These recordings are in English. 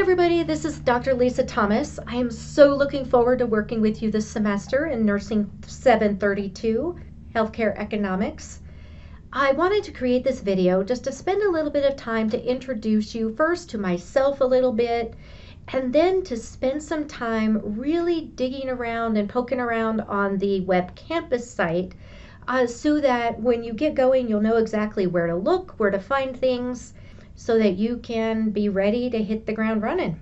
everybody, this is Dr. Lisa Thomas. I am so looking forward to working with you this semester in Nursing 732, Healthcare Economics. I wanted to create this video just to spend a little bit of time to introduce you first to myself a little bit, and then to spend some time really digging around and poking around on the web campus site so that when you get going, you'll know exactly where to look, where to find things, so that you can be ready to hit the ground running.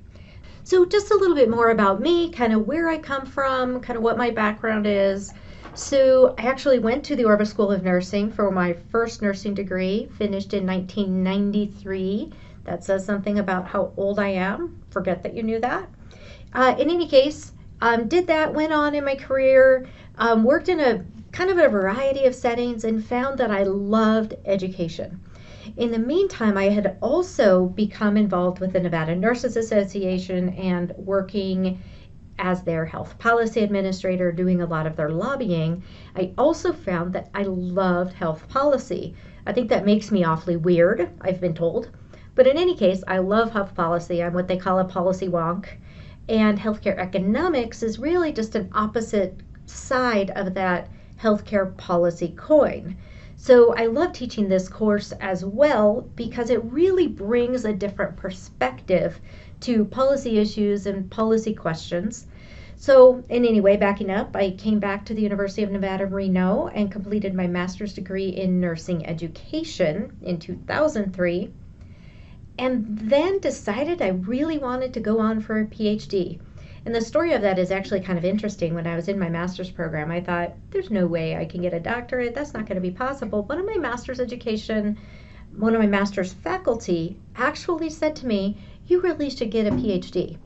So just a little bit more about me, kind of where I come from, kind of what my background is. So I actually went to the Orba School of Nursing for my first nursing degree, finished in 1993. That says something about how old I am. Forget that you knew that. In any case, did that, went on in my career, worked in a kind of a variety of settings and found that I loved education. In the meantime, I had also become involved with the Nevada Nurses Association and working as their health policy administrator, doing a lot of their lobbying. I also found that I loved health policy. I think that makes me awfully weird, I've been told. But in any case, I love health policy. I'm what they call a policy wonk. And healthcare economics is really just an opposite side of that healthcare policy coin. So I love teaching this course as well because it really brings a different perspective to policy issues and policy questions. So in any way, backing up, I came back to the University of Nevada, Reno and completed my master's degree in nursing education in 2003, and then decided I really wanted to go on for a PhD. And the story of that is actually kind of interesting. When I was in my master's program, I thought, there's no way I can get a doctorate. That's not going to be possible. One of my master's faculty actually said to me, you really should get a PhD.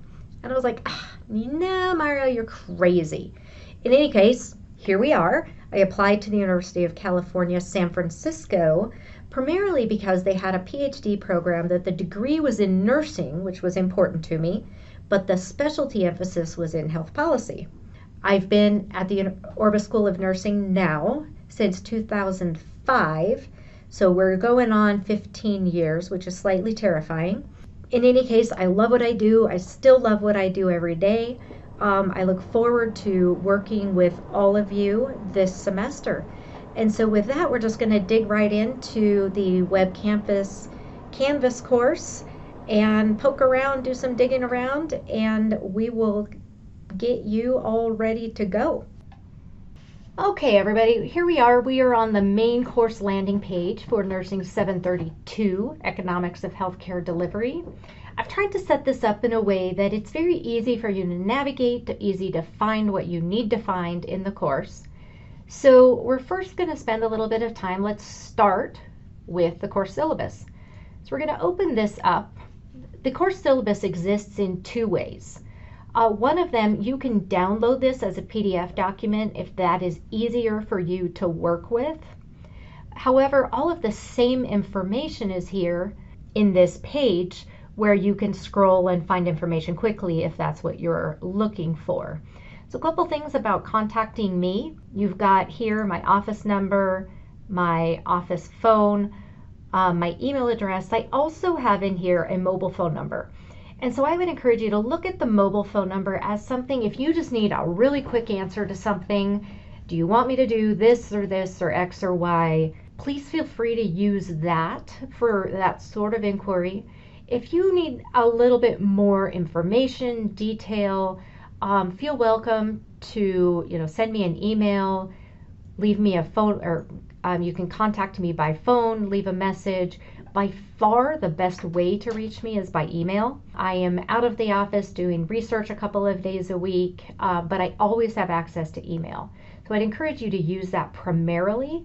And I was like, no, Mario, you're crazy. In any case, here we are. I applied to the University of California, San Francisco, primarily because they had a PhD program that the degree was in nursing, which was important to me, but the specialty emphasis was in health policy. I've been at the Orba School of Nursing now since 2005, so we're going on 15 years, which is slightly terrifying. In any case, I love what I do. I still love what I do every day. I look forward to working with all of you this semester. And so with that, we're just going to dig right into the Web Campus Canvas course and poke around, do some digging around, and we will get you all ready to go. Okay, everybody, here we are. We are on the main course landing page for Nursing 732, Economics of Healthcare Delivery. I've tried to set this up in a way that it's very easy for you to navigate, easy to find what you need to find in the course. So we're first going to spend a little bit of time. Let's start with the course syllabus. So we're going to open this up. The course syllabus exists in two ways. One of them, you can download this as a PDF document if that is easier for you to work with. However, all of the same information is here in this page where you can scroll and find information quickly if that's what you're looking for. So a couple things about contacting me. You've got here my office number, my office phone, my email address. I also have in here a mobile phone number. And so I would encourage you to look at the mobile phone number as something, if you just need a really quick answer to something, do you want me to do this or X or Y, please feel free to use that for that sort of inquiry. If you need a little bit more information, detail, feel welcome to send me an email, leave me a phone, or you can contact me by phone, leave a message. By far, the best way to reach me is by email. I am out of the office doing research a couple of days a week, but I always have access to email. So I'd encourage you to use that primarily.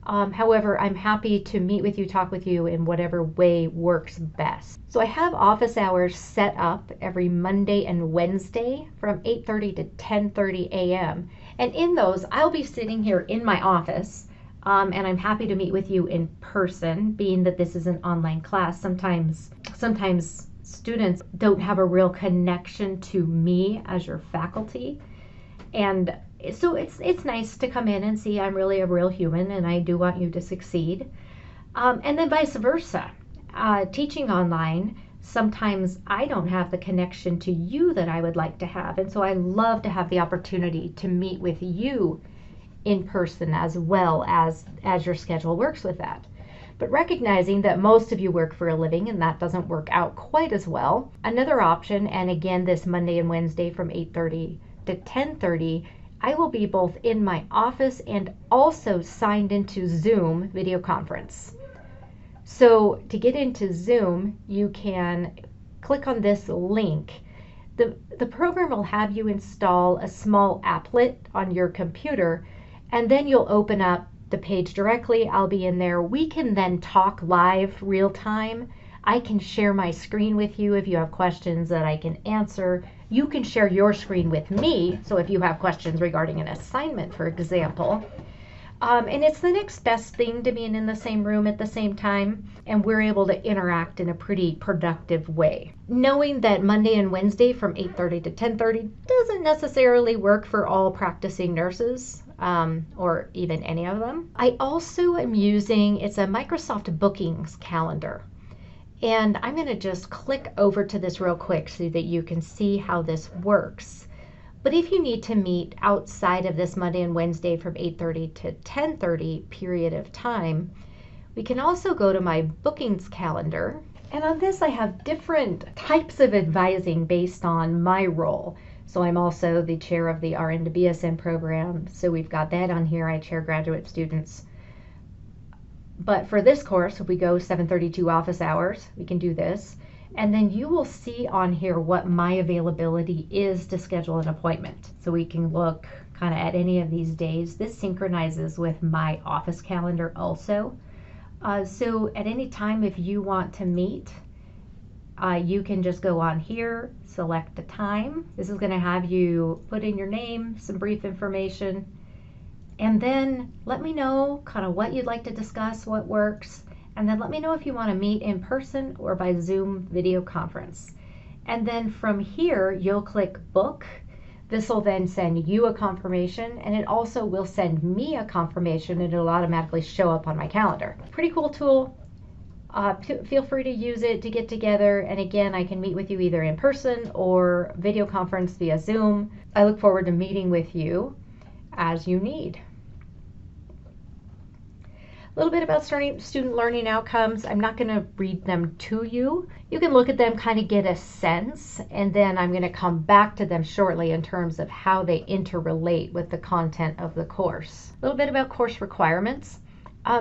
However, I'm happy to meet with you, talk with you in whatever way works best. So I have office hours set up every Monday and Wednesday from 8:30 to 10:30 a.m. And in those, I'll be sitting here in my office. And I'm happy to meet with you in person, being that this is an online class. Sometimes students don't have a real connection to me as your faculty. And so it's nice to come in and see I'm really a real human and I do want you to succeed. And then vice versa. Teaching online, sometimes I don't have the connection to you that I would like to have. And so I love to have the opportunity to meet with you in person as well as your schedule works with that. But recognizing that most of you work for a living and that doesn't work out quite as well, another option, and again this Monday and Wednesday from 8:30 to 10:30, I will be both in my office and also signed into Zoom video conference. So to get into Zoom, you can click on this link. The program will have you install a small applet on your computer, and then you'll open up the page directly. I'll be in there. We can then talk live real time. I can share my screen with you if you have questions that I can answer. You can share your screen with me. So if you have questions regarding an assignment, for example, and it's the next best thing to being in the same room at the same time, and we're able to interact in a pretty productive way. Knowing that Monday and Wednesday from 8:30 to 10:30 doesn't necessarily work for all practicing nurses, or even any of them. I also am using, it's a Microsoft Bookings calendar. And I'm going to just click over to this real quick so that you can see how this works. But if you need to meet outside of this Monday and Wednesday from 8:30 to 10:30 period of time, we can also go to my bookings calendar. And on this, I have different types of advising based on my role. So I'm also the chair of the RN to BSN program. So we've got that on here. I chair graduate students. But for this course, if we go 7:32 office hours, we can do this. And then you will see on here what my availability is to schedule an appointment. So we can look kind of at any of these days. This synchronizes with my office calendar also. So at any time, if you want to meet, you can just go on here, select the time. This is going to have you put in your name, some brief information, and then let me know kind of what you'd like to discuss, what works. And then let me know if you want to meet in person or by Zoom video conference. And then from here, you'll click book. This will then send you a confirmation, and it also will send me a confirmation, and it'll automatically show up on my calendar. Pretty cool tool. Feel free to use it to get together. And again, I can meet with you either in person or video conference via Zoom. I look forward to meeting with you as you need. A little bit about student learning outcomes. I'm not going to read them to you. You can look at them, kind of get a sense, and then I'm going to come back to them shortly in terms of how they interrelate with the content of the course. A little bit about course requirements.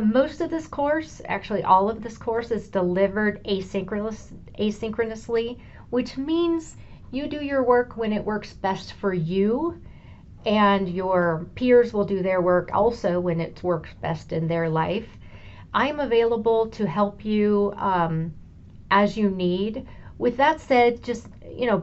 Most of this course, actually all of this course, is delivered asynchronously, which means you do your work when it works best for you, and your peers will do their work also when it works best in their life. I'm available to help you as you need. With that said, just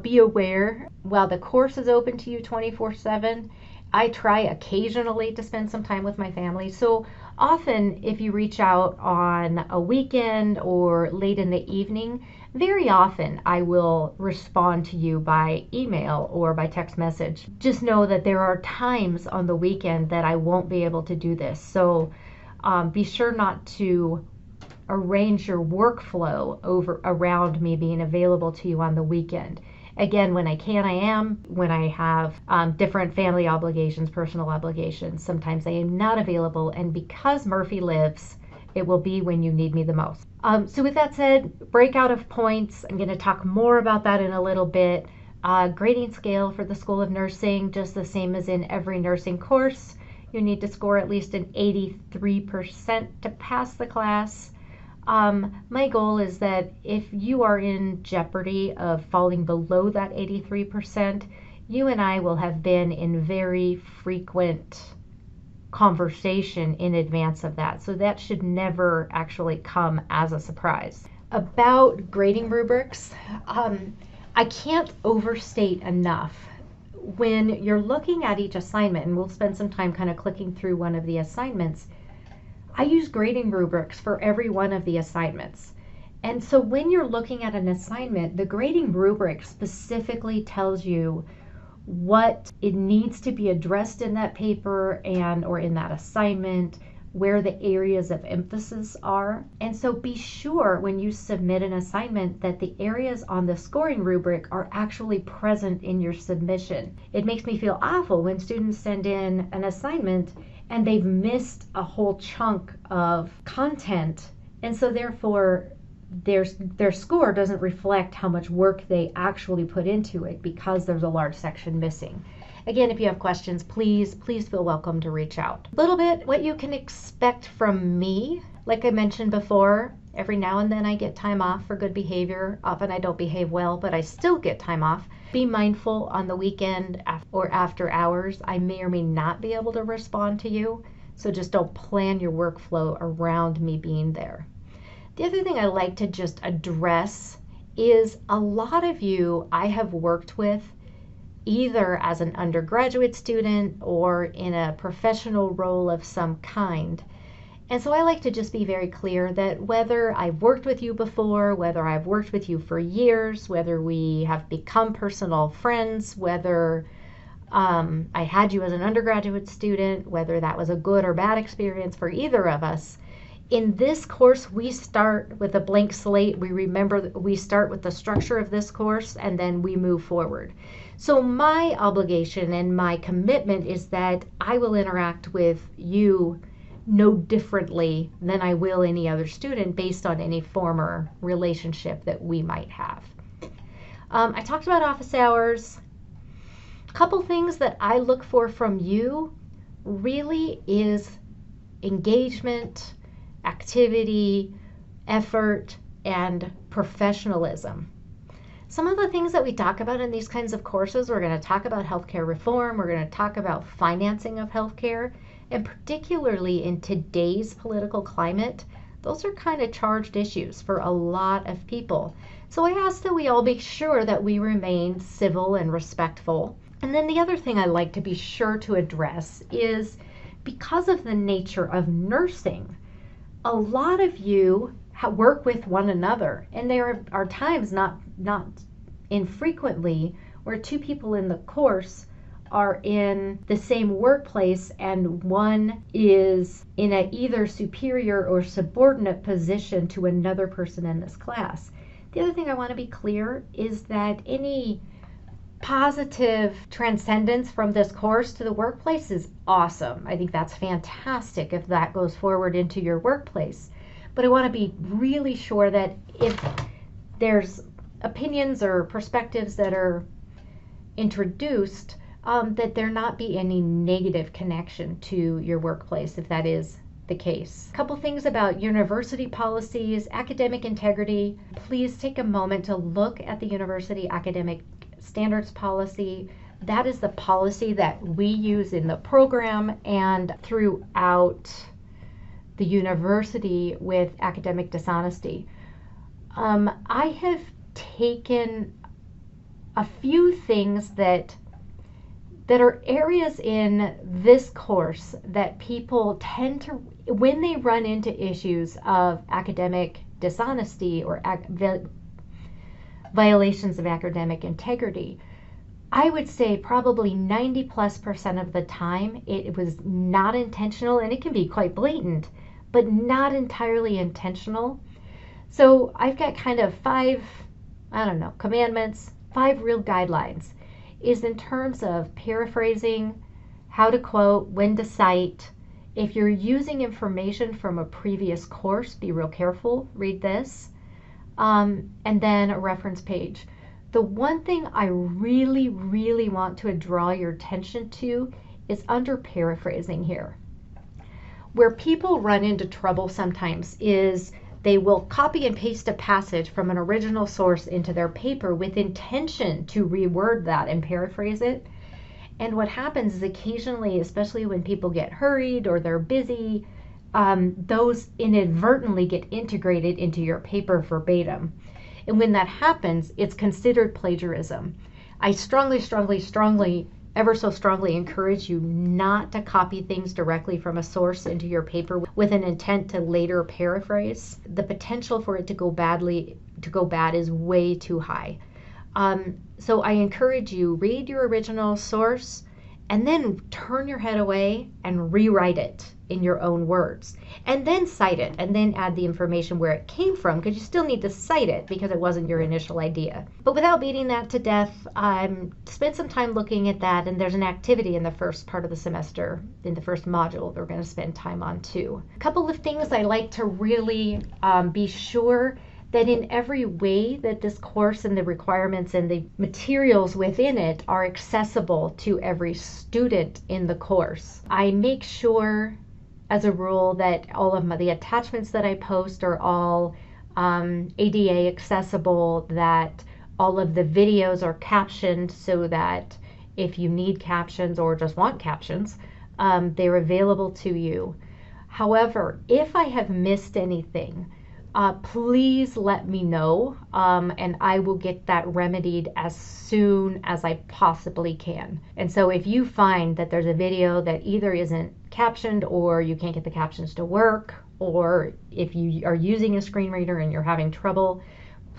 be aware, while the course is open to you 24/7, I try occasionally to spend some time with my family. So often if you reach out on a weekend or late in the evening, very often I will respond to you by email or by text message. Just know that there are times on the weekend that I won't be able to do this. So be sure not to arrange your workflow around me being available to you on the weekend. Again, when I can, I am. When I have different family obligations, personal obligations, sometimes I am not available. And because Murphy lives, it will be when you need me the most. So with that said, breakout of points, I'm going to talk more about that in a little bit. Grading scale for the School of Nursing, just the same as in every nursing course. You need to score at least an 83% to pass the class. My goal is that if you are in jeopardy of falling below that 83%, you and I will have been in very frequent conversation in advance of that. So that should never actually come as a surprise. About grading rubrics, I can't overstate enough. When you're looking at each assignment, and we'll spend some time kind of clicking through one of the assignments, I use grading rubrics for every one of the assignments. And so when you're looking at an assignment, the grading rubric specifically tells you what it needs to be addressed in that paper or in that assignment, where the areas of emphasis are. And so be sure when you submit an assignment that the areas on the scoring rubric are actually present in your submission. It makes me feel awful when students send in an assignment and they've missed a whole chunk of content, and so therefore their score doesn't reflect how much work they actually put into it because there's a large section missing. Again, if you have questions, please feel welcome to reach out. A little bit what you can expect from me. Like I mentioned before, every now and then I get time off for good behavior. Often I don't behave well, but I still get time off. Be mindful on the weekend or after hours. I may or may not be able to respond to you, so just don't plan your workflow around me being there. The other thing I like to just address is a lot of you I have worked with either as an undergraduate student or in a professional role of some kind. And so I like to just be very clear that whether I've worked with you before, whether I've worked with you for years, whether we have become personal friends, whether I had you as an undergraduate student, whether that was a good or bad experience for either of us, in this course, we start with a blank slate. We start with the structure of this course, and then we move forward. So my obligation and my commitment is that I will interact with you no differently than I will any other student based on any former relationship that we might have. I talked about office hours. A couple things that I look for from you really is engagement, activity, effort, and professionalism. Some of the things that we talk about in these kinds of courses, we're going to talk about healthcare reform, we're going to talk about financing of healthcare, and particularly in today's political climate, those are kind of charged issues for a lot of people. So I ask that we all be sure that we remain civil and respectful. And then the other thing I like to be sure to address is because of the nature of nursing, a lot of you work with one another, and there are times, not infrequently, where two people in the course are in the same workplace and one is in a either superior or subordinate position to another person in this class. The other thing I want to be clear is that any positive transcendence from this course to the workplace is awesome. I think that's fantastic if that goes forward into your workplace. But I want to be really sure that if there's opinions or perspectives that are introduced, that there not be any negative connection to your workplace if that is the case. A couple things about university policies, academic integrity. Please take a moment to look at the university academic standards policy. That is the policy that we use in the program and throughout the university with academic dishonesty. I have taken a few things that are areas in this course that people tend to, when they run into issues of academic dishonesty or violations of academic integrity, I would say probably 90+% of the time it was not intentional, and it can be quite blatant, but not entirely intentional. So I've got kind of 5, commandments, 5 real guidelines, is in terms of paraphrasing, how to quote, when to cite. If you're using information from a previous course, be real careful, read this. And then a reference page. The one thing I really, really want to draw your attention to is under paraphrasing here. Where people run into trouble sometimes is they will copy and paste a passage from an original source into their paper with intention to reword that and paraphrase it. And what happens is occasionally, especially when people get hurried or they're busy, those inadvertently get integrated into your paper verbatim. And when that happens, it's considered plagiarism. I strongly, ever so strongly encourage you not to copy things directly from a source into your paper with an intent to later paraphrase. The potential for it to go bad is way too high. So I encourage you, read your original source and then turn your head away and rewrite it. in your own words, and then cite it, and then add the information where it came from, because you still need to cite it because it wasn't your initial idea. But without beating that to death, spend some time looking at that, and there's an activity in the first part of the semester, in the first module, that we're going to spend time on too. A couple of things I like to really be sure that in every way that this course and the requirements and the materials within it are accessible to every student in the course. I make sure, as a rule, that all of the attachments that I post are all ADA accessible, that all of the videos are captioned so that if you need captions or just want captions, they're available to you. However, if I have missed anything, please let me know, and I will get that remedied as soon as I possibly can. And so if you find that there's a video that either isn't captioned, or you can't get the captions to work, or if you are using a screen reader and you're having trouble,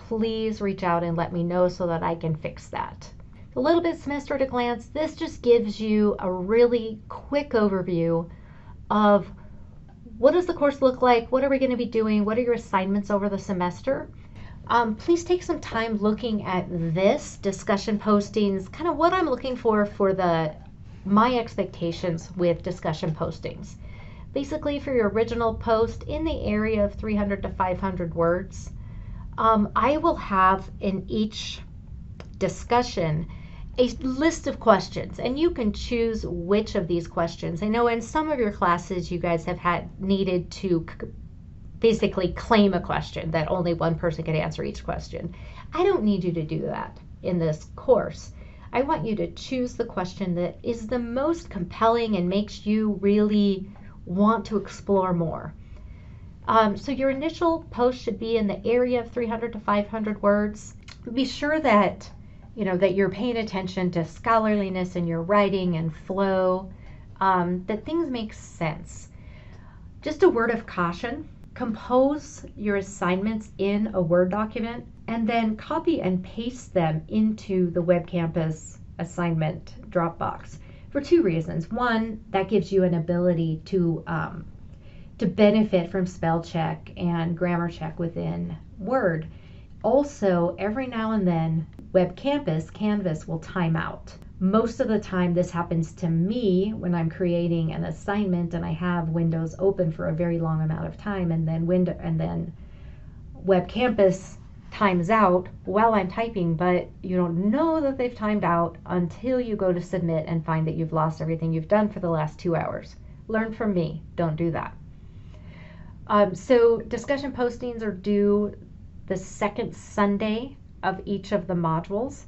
please reach out and let me know so that I can fix that. A little bit semester at a glance, this just gives you a really quick overview of what does the course look like, what are we going to be doing, what are your assignments over the semester. Please take some time looking at this discussion postings, kind of what I'm looking for my expectations with discussion postings. Basically, for your original post, in the area of 300 to 500 words, I will have in each discussion a list of questions, and you can choose which of these questions. I know in some of your classes you guys have needed to basically claim a question that only one person could answer each question. I don't need you to do that in this course. I want you to choose the question that is the most compelling and makes you really want to explore more. So your initial post should be in the area of 300 to 500 words. Be sure that that you're paying attention to scholarliness in your writing and flow, that things make sense. Just a word of caution: compose your assignments in a Word document and then copy and paste them into the Web Campus assignment Dropbox for two reasons. One, that gives you an ability to benefit from spell check and grammar check within Word. Also, every now and then, Web Campus, Canvas, will time out. Most of the time this happens to me when I'm creating an assignment and I have Windows open for a very long amount of time, and then Web Campus times out while I'm typing, but you don't know that they've timed out until you go to submit and find that you've lost everything you've done for the last 2 hours. Learn from me, don't do that. So discussion postings are due the second Sunday of each of the modules,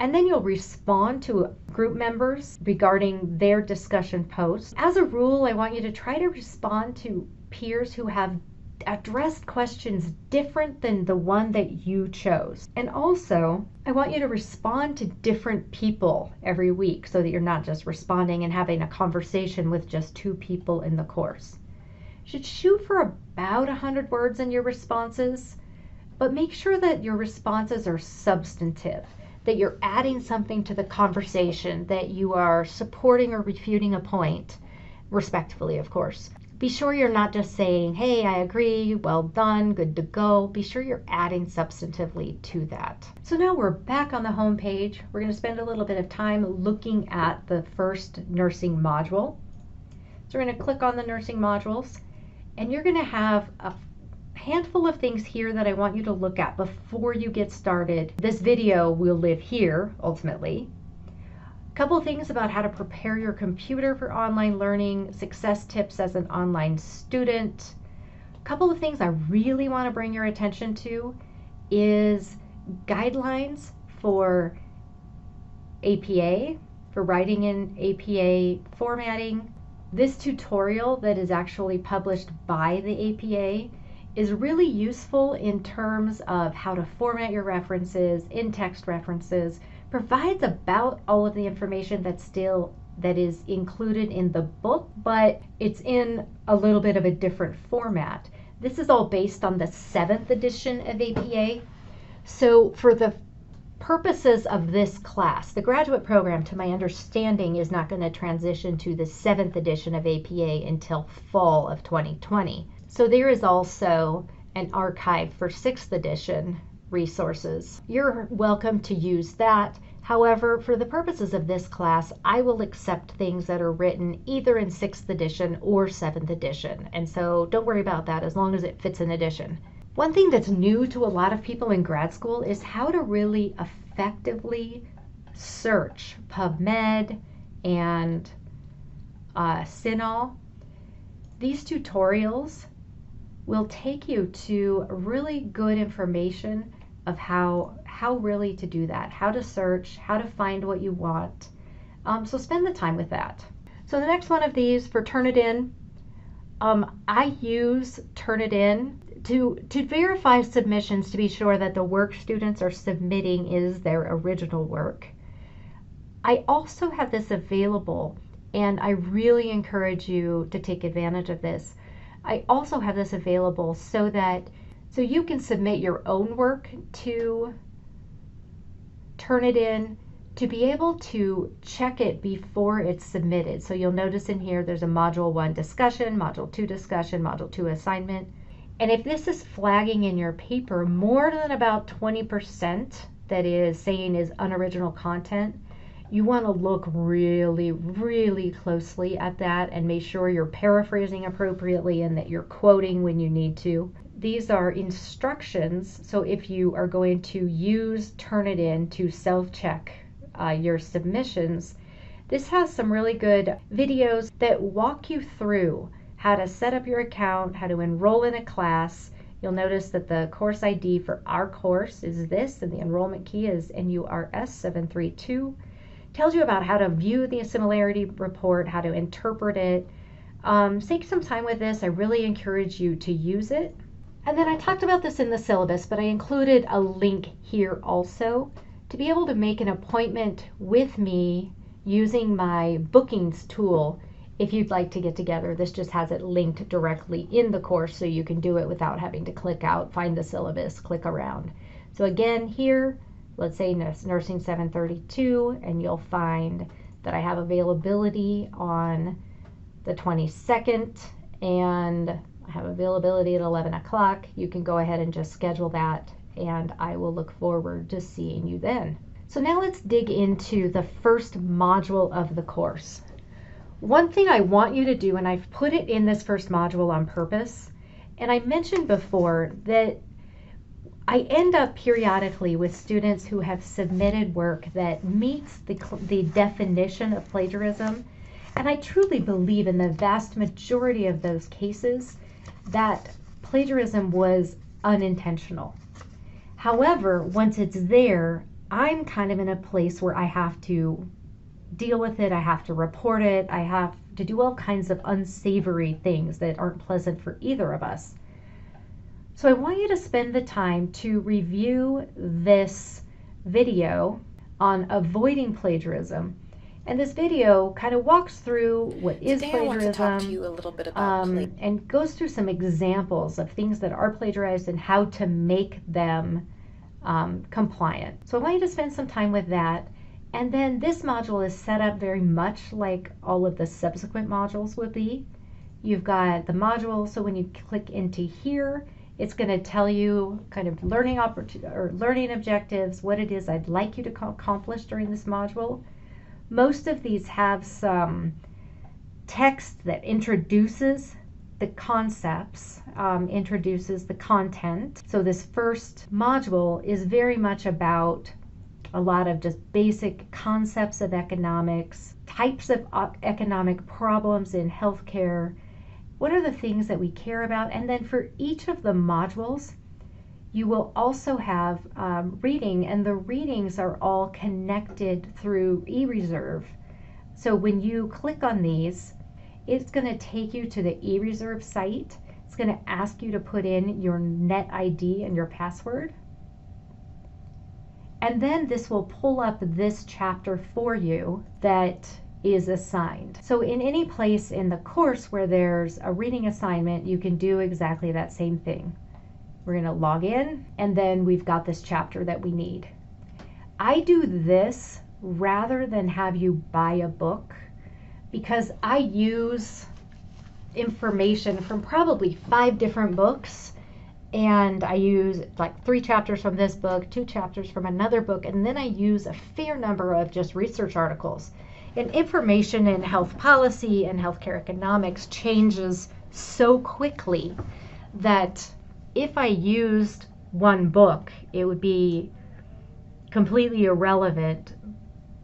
and then you'll respond to group members regarding their discussion posts. As a rule, I want you to try to respond to peers who have addressed questions different than the one that you chose. And also, I want you to respond to different people every week so that you're not just responding and having a conversation with just 2 people in the course. You should shoot for about 100 words in your responses, but make sure that your responses are substantive, that you're adding something to the conversation, that you are supporting or refuting a point, respectfully, of course. Be sure you're not just saying, hey, I agree, well done, good to go. Be sure you're adding substantively to that. So now we're back on the home page. We're going to spend a little bit of time looking at the first nursing module. So we're going to click on the nursing modules, and you're going to have a handful of things here that I want you to look at before you get started. This video will live here ultimately. A couple things about how to prepare your computer for online learning, success tips as an online student. A couple of things I really want to bring your attention to is guidelines for APA, for writing in APA formatting. This tutorial that is actually published by the APA is really useful in terms of how to format your references, in-text references, provides about all of the information that is included in the book, but it's in a little bit of a different format. This is all based on the 7th edition of APA. So for the purposes of this class, the graduate program, to my understanding, is not going to transition to the 7th edition of APA until fall of 2020. So there is also an archive for 6th edition resources. You're welcome to use that. However, for the purposes of this class, I will accept things that are written either in 6th edition or 7th edition. And so don't worry about that as long as it fits an edition. One thing that's new to a lot of people in grad school is how to really effectively search PubMed and CINAHL. These tutorials will take you to really good information of how really to do that, how to search, how to find what you want. So spend the time with that. So the next one of these for Turnitin, I use Turnitin to verify submissions to be sure that the work students are submitting is their original work. I also have this available, and I really encourage you to take advantage of this. I also have this available so you can submit your own work to Turnitin to be able to check it before it's submitted. So you'll notice in here there's a Module 1 discussion, Module 2 discussion, Module 2 assignment. And if this is flagging in your paper more than about 20% that is saying is unoriginal content, you want to look really, really closely at that and make sure you're paraphrasing appropriately and that you're quoting when you need to. These are instructions, so if you are going to use Turnitin to self-check your submissions, this has some really good videos that walk you through how to set up your account, how to enroll in a class. You'll notice that the course ID for our course is this, and the enrollment key is NURS 732. Tells you about how to view the similarity report, how to interpret it. Take some time with this. I really encourage you to use it. And then I talked about this in the syllabus, but I included a link here also to be able to make an appointment with me using my bookings tool. If you'd like to get together, this just has it linked directly in the course so you can do it without having to click out, find the syllabus, click around. So again, here, let's say Nursing 732, and you'll find that I have availability on the 22nd, and I have availability at 11 o'clock. You can go ahead and just schedule that, and I will look forward to seeing you then. So now let's dig into the first module of the course. One thing I want you to do, and I've put it in this first module on purpose, and I mentioned before that I end up periodically with students who have submitted work that meets the definition of plagiarism, and I truly believe in the vast majority of those cases that plagiarism was unintentional. However, once it's there, I'm kind of in a place where I have to deal with it, I have to report it, I have to do all kinds of unsavory things that aren't pleasant for either of us. So I want you to spend the time to review this video on avoiding plagiarism. And this video kind of walks through what is plagiarism, I want to talk to you a little bit about and goes through some examples of things that are plagiarized and how to make them compliant. So I want you to spend some time with that. And then this module is set up very much like all of the subsequent modules would be. You've got the module, so when you click into here, it's going to tell you kind of learning objectives, what it is I'd like you to accomplish during this module. Most of these have some text that introduces the concepts, introduces the content. So this first module is very much about a lot of just basic concepts of economics, types of economic problems in healthcare, what are the things that we care about, and then for each of the modules, you will also have reading, and the readings are all connected through eReserve. So when you click on these, it's going to take you to the eReserve site. It's going to ask you to put in your net ID and your password. And then this will pull up this chapter for you that is assigned. So in any place in the course where there's a reading assignment, you can do exactly that same thing. We're going to log in, and then we've got this chapter that we need. I do this rather than have you buy a book because I use information from probably 5 different books, and I use like 3 chapters from this book, 2 chapters from another book, and then I use a fair number of just research articles. And information in health policy and healthcare economics changes so quickly that if I used one book, it would be completely irrelevant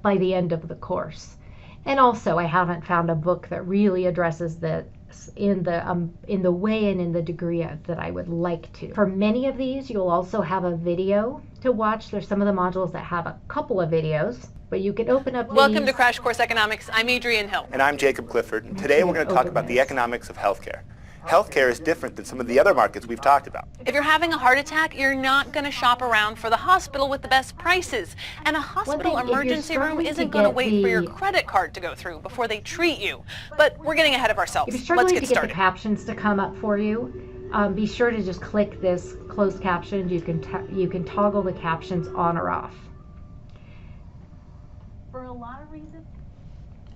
by the end of the course. And also, I haven't found a book that really addresses this in the way and in the degree that I would like to. For many of these, you'll also have a video to watch. There's some of the modules that have a couple of videos, but you can open up Welcome to Crash Course Economics. I'm Adrienne Hill. And I'm Jacob Clifford. And today we're going to talk about the economics of healthcare. Healthcare is different than some of the other markets we've talked about. If you're having a heart attack, you're not going to shop around for the hospital with the best prices. And a hospital emergency room isn't going to wait for your credit card to go through before they treat you. But we're getting ahead of ourselves. If you're Let's struggling get to get started. the captions to come up for you, be sure to just click this closed captions. You can toggle the captions on or off. For a lot of reasons.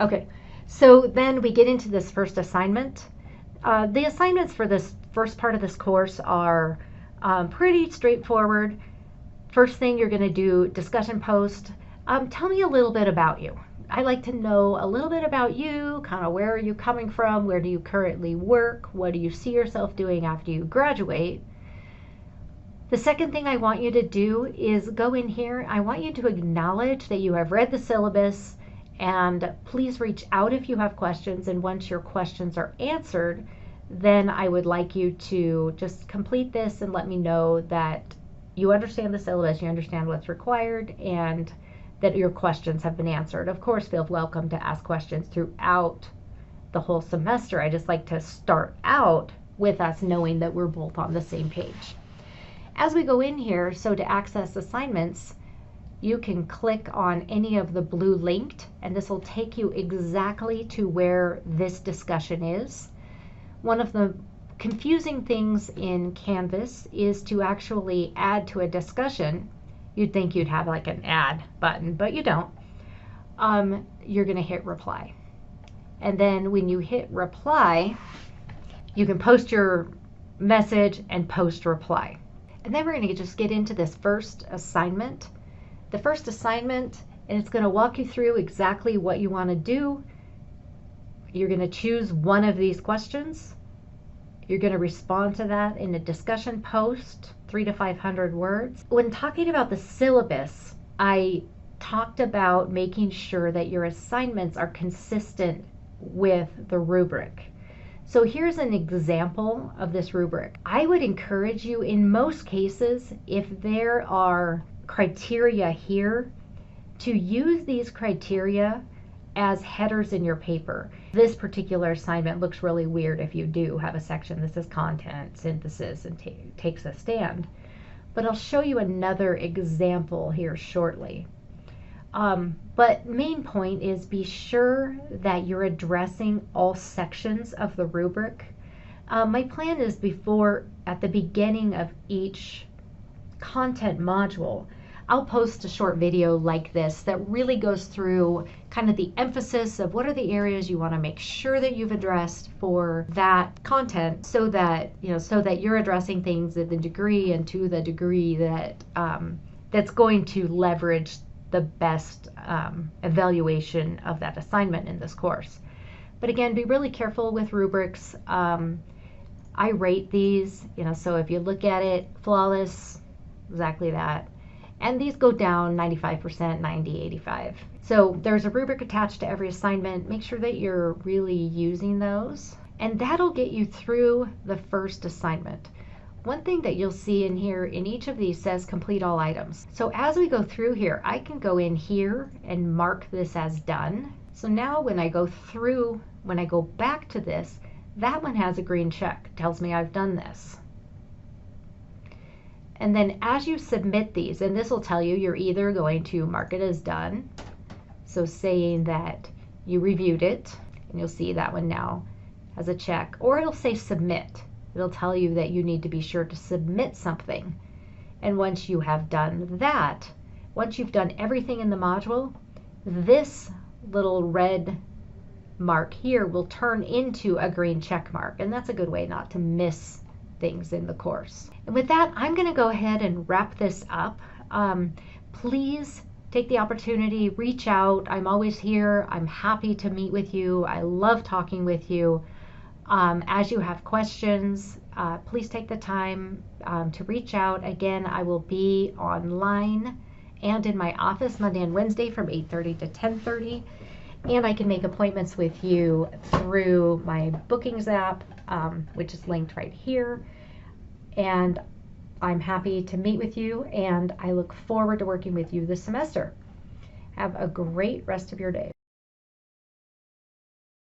Okay, so then we get into this first assignment. The assignments for this first part of this course are pretty straightforward. First thing you're going to do, discussion post. Tell me a little bit about you. I like to know a little bit about you, kind of where are you coming from, where do you currently work, what do you see yourself doing after you graduate. The second thing I want you to do is go in here. I want you to acknowledge that you have read the syllabus, and please reach out if you have questions. And once your questions are answered, then I would like you to just complete this and let me know that you understand the syllabus, you understand what's required, and that your questions have been answered. Of course, feel welcome to ask questions throughout the whole semester. I just like to start out with us knowing that we're both on the same page. As we go in here, so to access assignments, you can click on any of the blue linked, and this will take you exactly to where this discussion is. One of the confusing things in Canvas is to actually add to a discussion. You'd think you'd have like an add button, but you don't. You're going to hit reply. And then when you hit reply, you can post your message and post reply. And then we're going to just get into this first assignment. The first assignment, and it's going to walk you through exactly what you want to do. You're going to choose one of these questions. You're going to respond to that in a discussion post, 300 to 500 words. When talking about the syllabus, I talked about making sure that your assignments are consistent with the rubric. So here's an example of this rubric. I would encourage you in most cases, if there are criteria here, to use these criteria as headers in your paper. This particular assignment looks really weird if you do have a section that says content, synthesis, and takes a stand. But I'll show you another example here shortly. But main point is be sure that you're addressing all sections of the rubric. My plan is at the beginning of each content module, I'll post a short video like this that really goes through kind of the emphasis of what are the areas you want to make sure that you've addressed for that content, so that you're addressing things at the degree and to the degree that that's going to leverage the best evaluation of that assignment in this course. But again, be really careful with rubrics. I rate these, so if you look at it, flawless, exactly that. And these go down 95%, 90, 85. So there's a rubric attached to every assignment. Make sure that you're really using those. And that'll get you through the first assignment. One thing that you'll see in here, in each of these says complete all items. So as we go through here, I can go in here and mark this as done. So now when I go back to this, that one has a green check, tells me I've done this. And then as you submit these, and this will tell you, you're either going to mark it as done, so saying that you reviewed it, and you'll see that one now has a check, or it'll say submit. It'll tell you that you need to be sure to submit something. And once you have done that, once you've done everything in the module, this little red mark here will turn into a green check mark, and that's a good way not to miss things in the course. And with that, I'm going to go ahead and wrap this up. Please take the opportunity, reach out. I'm always here. I'm happy to meet with you. I love talking with you. As you have questions, please take the time to reach out. Again, I will be online and in my office Monday and Wednesday from 8:30 to 10:30. And I can make appointments with you through my bookings app, which is linked right here. And I'm happy to meet with you, and I look forward to working with you this semester. Have a great rest of your day.